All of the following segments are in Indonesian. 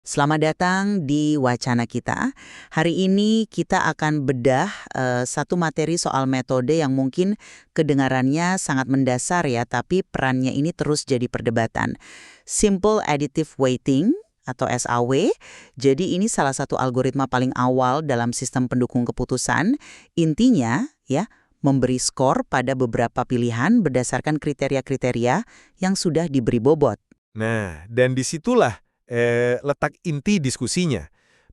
Selamat datang di Wacana Kita. Hari ini kita akan bedah satu materi soal metode yang mungkin kedengarannya sangat mendasar ya, tapi perannya ini terus jadi perdebatan. Simple Additive Weighting atau SAW. Jadi ini salah satu algoritma paling awal dalam sistem pendukung keputusan. Intinya ya, memberi skor pada beberapa pilihan berdasarkan kriteria-kriteria yang sudah diberi bobot. Nah, dan disitulah letak inti diskusinya.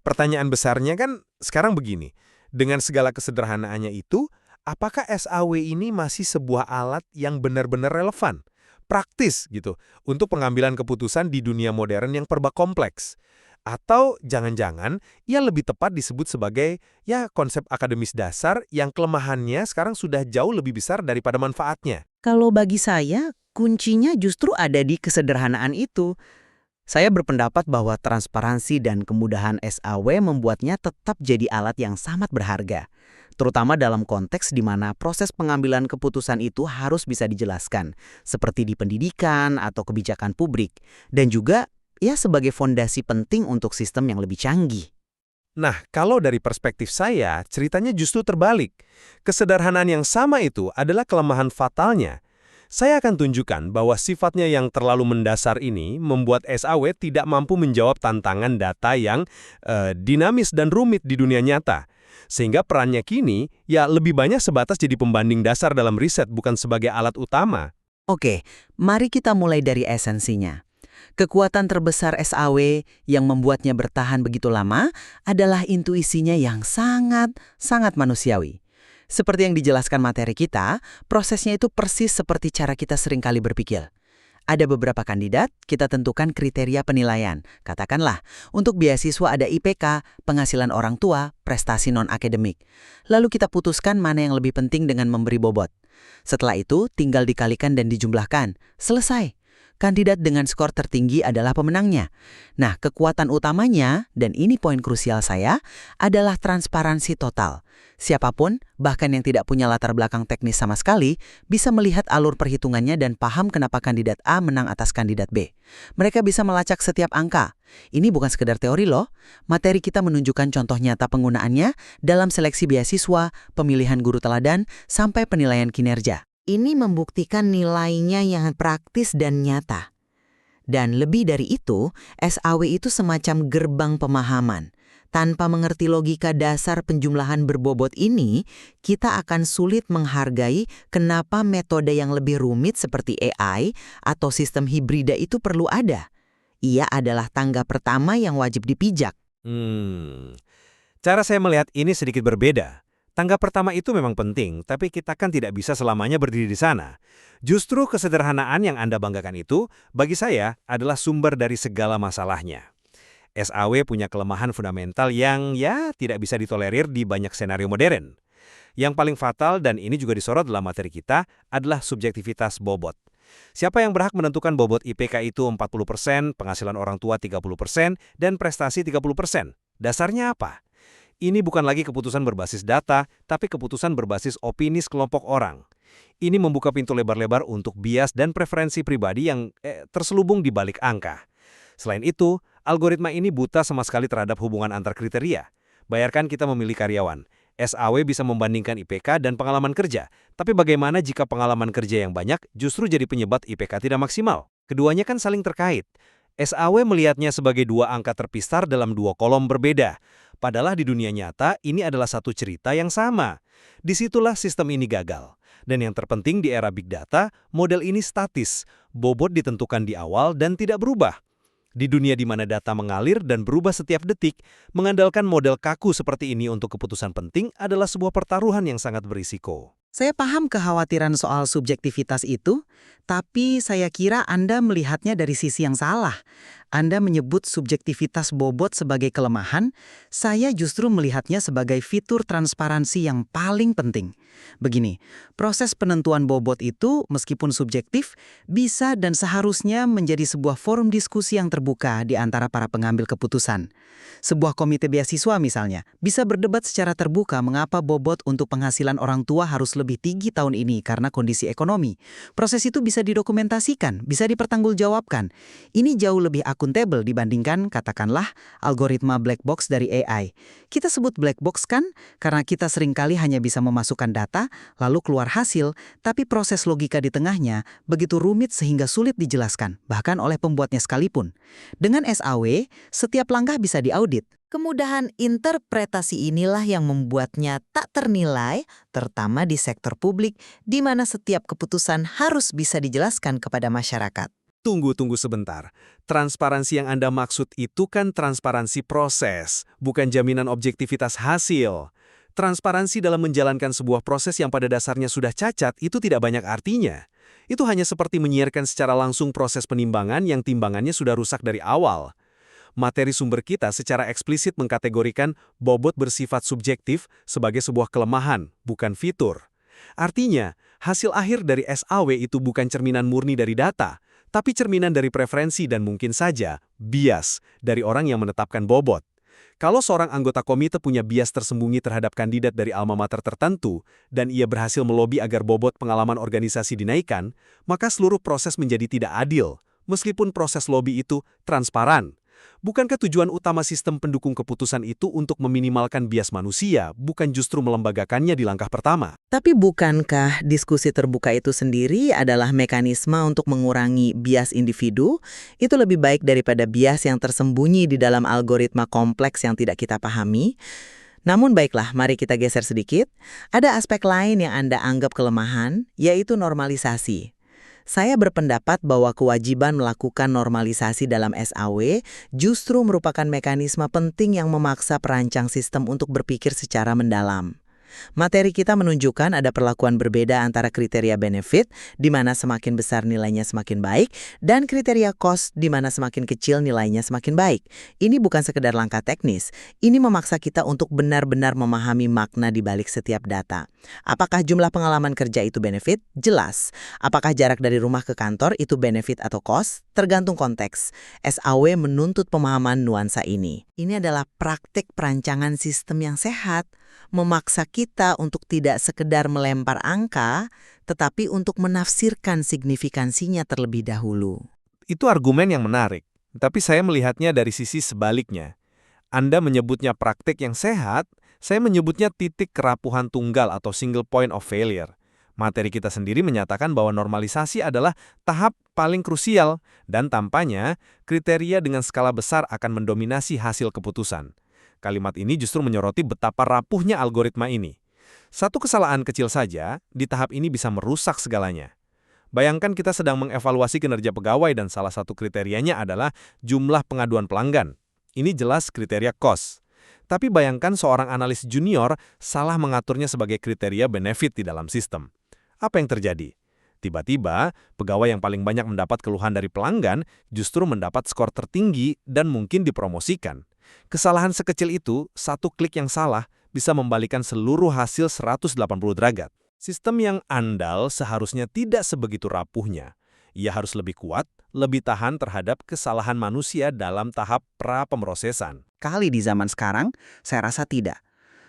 Pertanyaan besarnya kan sekarang begini, dengan segala kesederhanaannya itu, apakah SAW ini masih sebuah alat yang benar-benar relevan, praktis gitu, untuk pengambilan keputusan di dunia modern yang serba kompleks? Atau jangan-jangan ia lebih tepat disebut sebagai ya konsep akademis dasar yang kelemahannya sekarang sudah jauh lebih besar daripada manfaatnya? Kalau bagi saya, kuncinya justru ada di kesederhanaan itu. Saya berpendapat bahwa transparansi dan kemudahan SAW membuatnya tetap jadi alat yang sangat berharga, terutama dalam konteks di mana proses pengambilan keputusan itu harus bisa dijelaskan, seperti di pendidikan atau kebijakan publik, dan juga ya sebagai fondasi penting untuk sistem yang lebih canggih. Nah, kalau dari perspektif saya, ceritanya justru terbalik. Kesederhanaan yang sama itu adalah kelemahan fatalnya. Saya akan tunjukkan bahwa sifatnya yang terlalu mendasar ini membuat SAW tidak mampu menjawab tantangan data yang dinamis dan rumit di dunia nyata. Sehingga perannya kini ya lebih banyak sebatas jadi pembanding dasar dalam riset, bukan sebagai alat utama. Oke, mari kita mulai dari esensinya. Kekuatan terbesar SAW yang membuatnya bertahan begitu lama adalah intuisinya yang sangat manusiawi. Seperti yang dijelaskan materi kita, prosesnya itu persis seperti cara kita seringkali berpikir. Ada beberapa kandidat, kita tentukan kriteria penilaian. Katakanlah, untuk beasiswa ada IPK, penghasilan orang tua, prestasi non-akademik. Lalu kita putuskan mana yang lebih penting dengan memberi bobot. Setelah itu, tinggal dikalikan dan dijumlahkan. Selesai. Kandidat dengan skor tertinggi adalah pemenangnya. Nah, kekuatan utamanya, dan ini poin krusial saya, adalah transparansi total. Siapapun, bahkan yang tidak punya latar belakang teknis sama sekali, bisa melihat alur perhitungannya dan paham kenapa kandidat A menang atas kandidat B. Mereka bisa melacak setiap angka. Ini bukan sekedar teori loh. Materi kita menunjukkan contoh nyata penggunaannya dalam seleksi beasiswa, pemilihan guru teladan, sampai penilaian kinerja. Ini membuktikan nilainya yang praktis dan nyata. Dan lebih dari itu, SAW itu semacam gerbang pemahaman. Tanpa mengerti logika dasar penjumlahan berbobot ini, kita akan sulit menghargai kenapa metode yang lebih rumit seperti AI atau sistem hibrida itu perlu ada. Ia adalah tangga pertama yang wajib dipijak. Cara saya melihat ini sedikit berbeda. Tangga pertama itu memang penting, tapi kita kan tidak bisa selamanya berdiri di sana. Justru kesederhanaan yang Anda banggakan itu, bagi saya, adalah sumber dari segala masalahnya. SAW punya kelemahan fundamental yang ya tidak bisa ditolerir di banyak senario modern. Yang paling fatal, dan ini juga disorot dalam materi kita, adalah subjektivitas bobot. Siapa yang berhak menentukan bobot IPK itu 40%, penghasilan orang tua 30%, dan prestasi 30%? Dasarnya apa? Ini bukan lagi keputusan berbasis data, tapi keputusan berbasis opini sekelompok orang. Ini membuka pintu lebar-lebar untuk bias dan preferensi pribadi yang terselubung di balik angka. Selain itu, algoritma ini buta sama sekali terhadap hubungan antar kriteria. Bayarkan kita memilih karyawan. SAW bisa membandingkan IPK dan pengalaman kerja. Tapi bagaimana jika pengalaman kerja yang banyak justru jadi penyebab IPK tidak maksimal? Keduanya kan saling terkait. SAW melihatnya sebagai dua angka terpisah dalam dua kolom berbeda. Padahal di dunia nyata, ini adalah satu cerita yang sama. Disitulah sistem ini gagal. Dan yang terpenting di era Big Data, model ini statis, bobot ditentukan di awal dan tidak berubah. Di dunia di mana data mengalir dan berubah setiap detik, mengandalkan model kaku seperti ini untuk keputusan penting adalah sebuah pertaruhan yang sangat berisiko. Saya paham kekhawatiran soal subjektivitas itu, tapi saya kira Anda melihatnya dari sisi yang salah. Anda menyebut subjektivitas bobot sebagai kelemahan, saya justru melihatnya sebagai fitur transparansi yang paling penting. Begini, proses penentuan bobot itu, meskipun subjektif, bisa dan seharusnya menjadi sebuah forum diskusi yang terbuka di antara para pengambil keputusan. Sebuah komite beasiswa misalnya, bisa berdebat secara terbuka mengapa bobot untuk penghasilan orang tua harus lebih tinggi tahun ini karena kondisi ekonomi. Proses itu bisa didokumentasikan, bisa dipertanggungjawabkan. Ini jauh lebih akurat akuntabel dibandingkan katakanlah algoritma black box dari AI. Kita sebut black box kan karena kita seringkali hanya bisa memasukkan data lalu keluar hasil, tapi proses logika di tengahnya begitu rumit sehingga sulit dijelaskan, bahkan oleh pembuatnya sekalipun. Dengan SAW, setiap langkah bisa diaudit. Kemudahan interpretasi inilah yang membuatnya tak ternilai, terutama di sektor publik, di mana setiap keputusan harus bisa dijelaskan kepada masyarakat. Tunggu sebentar. Transparansi yang Anda maksud itu kan transparansi proses, bukan jaminan objektivitas hasil. Transparansi dalam menjalankan sebuah proses yang pada dasarnya sudah cacat itu tidak banyak artinya. Itu hanya seperti menyiarkan secara langsung proses penimbangan yang timbangannya sudah rusak dari awal. Materi sumber kita secara eksplisit mengkategorikan bobot bersifat subjektif sebagai sebuah kelemahan, bukan fitur. Artinya, hasil akhir dari SAW itu bukan cerminan murni dari data, tapi cerminan dari preferensi dan mungkin saja bias dari orang yang menetapkan bobot. Kalau seorang anggota komite punya bias tersembunyi terhadap kandidat dari alma mater tertentu, dan ia berhasil melobi agar bobot pengalaman organisasi dinaikkan, maka seluruh proses menjadi tidak adil, meskipun proses lobi itu transparan. Bukankah tujuan utama sistem pendukung keputusan itu untuk meminimalkan bias manusia, bukan justru melembagakannya di langkah pertama? Tapi bukankah diskusi terbuka itu sendiri adalah mekanisme untuk mengurangi bias individu? Itu lebih baik daripada bias yang tersembunyi di dalam algoritma kompleks yang tidak kita pahami. Namun baiklah, mari kita geser sedikit. Ada aspek lain yang Anda anggap kelemahan, yaitu normalisasi. Saya berpendapat bahwa kewajiban melakukan normalisasi dalam SAW justru merupakan mekanisme penting yang memaksa perancang sistem untuk berpikir secara mendalam. Materi kita menunjukkan ada perlakuan berbeda antara kriteria benefit, di mana semakin besar nilainya semakin baik, dan kriteria cost, di mana semakin kecil nilainya semakin baik. Ini bukan sekedar langkah teknis, ini memaksa kita untuk benar-benar memahami makna di balik setiap data. Apakah jumlah pengalaman kerja itu benefit? Jelas. Apakah jarak dari rumah ke kantor itu benefit atau cost? Tergantung konteks. SAW menuntut pemahaman nuansa ini. Ini adalah praktik perancangan sistem yang sehat, memaksa kita untuk tidak sekedar melempar angka, tetapi untuk menafsirkan signifikansinya terlebih dahulu. Itu argumen yang menarik, tapi saya melihatnya dari sisi sebaliknya. Anda menyebutnya praktik yang sehat, saya menyebutnya titik kerapuhan tunggal atau single point of failure. Materi kita sendiri menyatakan bahwa normalisasi adalah tahap paling krusial dan tampaknya kriteria dengan skala besar akan mendominasi hasil keputusan. Kalimat ini justru menyoroti betapa rapuhnya algoritma ini. Satu kesalahan kecil saja di tahap ini bisa merusak segalanya. Bayangkan kita sedang mengevaluasi kinerja pegawai dan salah satu kriterianya adalah jumlah pengaduan pelanggan. Ini jelas kriteria cost. Tapi bayangkan seorang analis junior salah mengaturnya sebagai kriteria benefit di dalam sistem. Apa yang terjadi? Tiba-tiba, pegawai yang paling banyak mendapat keluhan dari pelanggan justru mendapat skor tertinggi dan mungkin dipromosikan. Kesalahan sekecil itu, satu klik yang salah, bisa membalikan seluruh hasil 180 derajat. Sistem yang andal seharusnya tidak sebegitu rapuhnya. Ia harus lebih kuat, lebih tahan terhadap kesalahan manusia dalam tahap pra-pemrosesan. Kali di zaman sekarang, saya rasa tidak.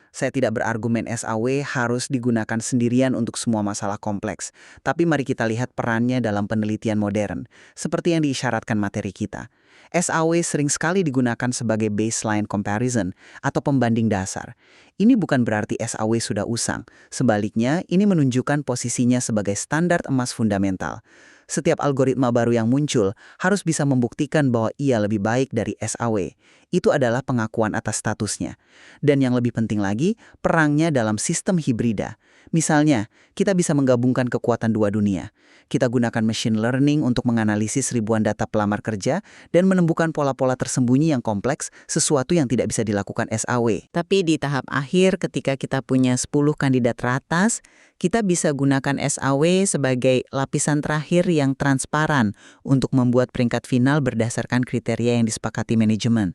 Saya tidak berargumen SAW harus digunakan sendirian untuk semua masalah kompleks. Tapi mari kita lihat perannya dalam penelitian modern, seperti yang diisyaratkan materi kita. SAW sering sekali digunakan sebagai baseline comparison atau pembanding dasar. Ini bukan berarti SAW sudah usang. Sebaliknya, ini menunjukkan posisinya sebagai standar emas fundamental. Setiap algoritma baru yang muncul harus bisa membuktikan bahwa ia lebih baik dari SAW. Itu adalah pengakuan atas statusnya. Dan yang lebih penting lagi, perangnya dalam sistem hibrida. Misalnya, kita bisa menggabungkan kekuatan dua dunia. Kita gunakan machine learning untuk menganalisis ribuan data pelamar kerja dan menemukan pola-pola tersembunyi yang kompleks, sesuatu yang tidak bisa dilakukan SAW. Tapi di tahap akhir ketika kita punya 10 kandidat teratas, kita bisa gunakan SAW sebagai lapisan terakhir yang transparan untuk membuat peringkat final berdasarkan kriteria yang disepakati manajemen.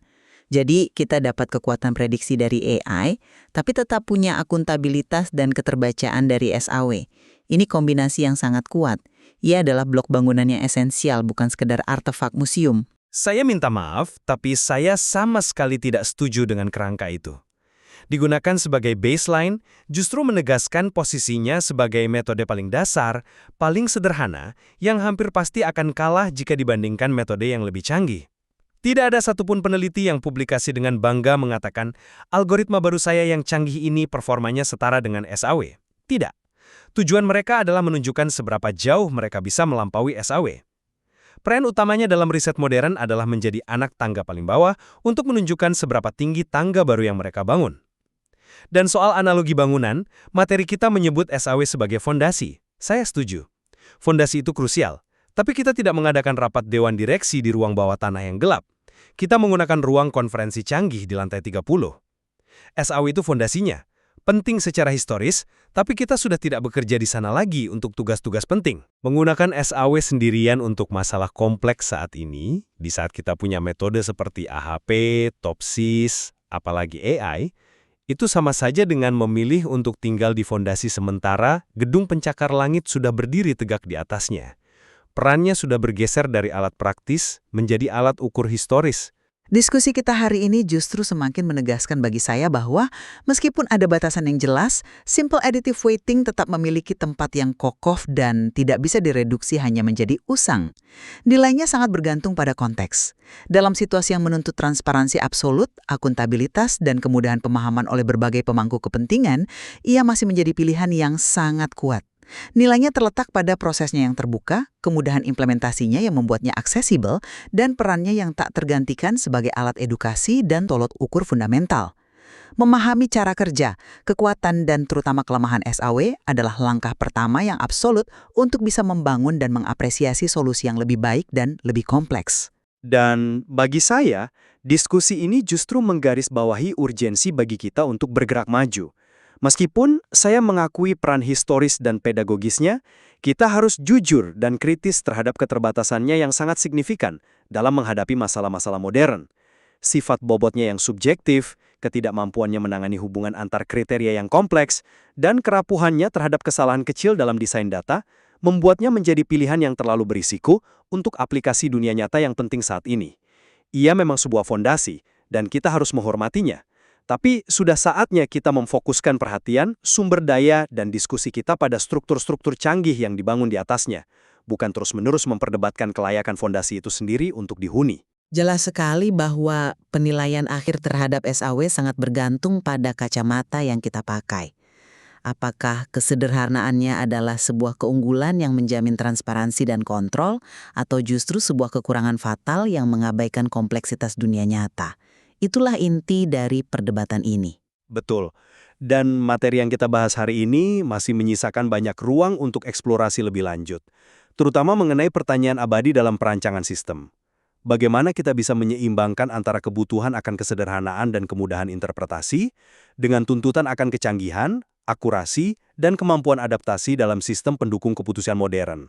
Jadi, kita dapat kekuatan prediksi dari AI, tapi tetap punya akuntabilitas dan keterbacaan dari SAW. Ini kombinasi yang sangat kuat. Ia adalah blok bangunan yang esensial, bukan sekedar artefak museum. Saya minta maaf, tapi saya sama sekali tidak setuju dengan kerangka itu. Digunakan sebagai baseline, justru menegaskan posisinya sebagai metode paling dasar, paling sederhana, yang hampir pasti akan kalah jika dibandingkan metode yang lebih canggih. Tidak ada satupun peneliti yang publikasi dengan bangga mengatakan algoritma baru saya yang canggih ini performanya setara dengan SAW. Tidak. Tujuan mereka adalah menunjukkan seberapa jauh mereka bisa melampaui SAW. Peran utamanya dalam riset modern adalah menjadi anak tangga paling bawah untuk menunjukkan seberapa tinggi tangga baru yang mereka bangun. Dan soal analogi bangunan, materi kita menyebut SAW sebagai fondasi. Saya setuju. Fondasi itu krusial, tapi kita tidak mengadakan rapat dewan direksi di ruang bawah tanah yang gelap. Kita menggunakan ruang konferensi canggih di lantai 30. SAW itu fondasinya. Penting secara historis, tapi kita sudah tidak bekerja di sana lagi untuk tugas-tugas penting. Menggunakan SAW sendirian untuk masalah kompleks saat ini, di saat kita punya metode seperti AHP, TOPSIS, apalagi AI, itu sama saja dengan memilih untuk tinggal di fondasi sementara, gedung pencakar langit sudah berdiri tegak di atasnya. Perannya sudah bergeser dari alat praktis menjadi alat ukur historis. Diskusi kita hari ini justru semakin menegaskan bagi saya bahwa meskipun ada batasan yang jelas, simple additive weighting tetap memiliki tempat yang kokoh dan tidak bisa direduksi hanya menjadi usang. Nilainya sangat bergantung pada konteks. Dalam situasi yang menuntut transparansi absolut, akuntabilitas, dan kemudahan pemahaman oleh berbagai pemangku kepentingan, ia masih menjadi pilihan yang sangat kuat. Nilainya terletak pada prosesnya yang terbuka, kemudahan implementasinya yang membuatnya aksesibel, dan perannya yang tak tergantikan sebagai alat edukasi dan tolok ukur fundamental. Memahami cara kerja, kekuatan dan terutama kelemahan SAW adalah langkah pertama yang absolut untuk bisa membangun dan mengapresiasi solusi yang lebih baik dan lebih kompleks. Dan bagi saya, diskusi ini justru menggarisbawahi urgensi bagi kita untuk bergerak maju. Meskipun saya mengakui peran historis dan pedagogisnya, kita harus jujur dan kritis terhadap keterbatasannya yang sangat signifikan dalam menghadapi masalah-masalah modern. Sifat bobotnya yang subjektif, ketidakmampuannya menangani hubungan antar kriteria yang kompleks, dan kerapuhannya terhadap kesalahan kecil dalam desain data, membuatnya menjadi pilihan yang terlalu berisiko untuk aplikasi dunia nyata yang penting saat ini. Ia memang sebuah fondasi, dan kita harus menghormatinya. Tapi sudah saatnya kita memfokuskan perhatian, sumber daya, dan diskusi kita pada struktur-struktur canggih yang dibangun di atasnya, bukan terus-menerus memperdebatkan kelayakan fondasi itu sendiri untuk dihuni. Jelas sekali bahwa penilaian akhir terhadap SAW sangat bergantung pada kacamata yang kita pakai. Apakah kesederhanaannya adalah sebuah keunggulan yang menjamin transparansi dan kontrol, atau justru sebuah kekurangan fatal yang mengabaikan kompleksitas dunia nyata? Itulah inti dari perdebatan ini. Betul. Dan materi yang kita bahas hari ini masih menyisakan banyak ruang untuk eksplorasi lebih lanjut, terutama mengenai pertanyaan abadi dalam perancangan sistem. Bagaimana kita bisa menyeimbangkan antara kebutuhan akan kesederhanaan dan kemudahan interpretasi dengan tuntutan akan kecanggihan, akurasi, dan kemampuan adaptasi dalam sistem pendukung keputusan modern.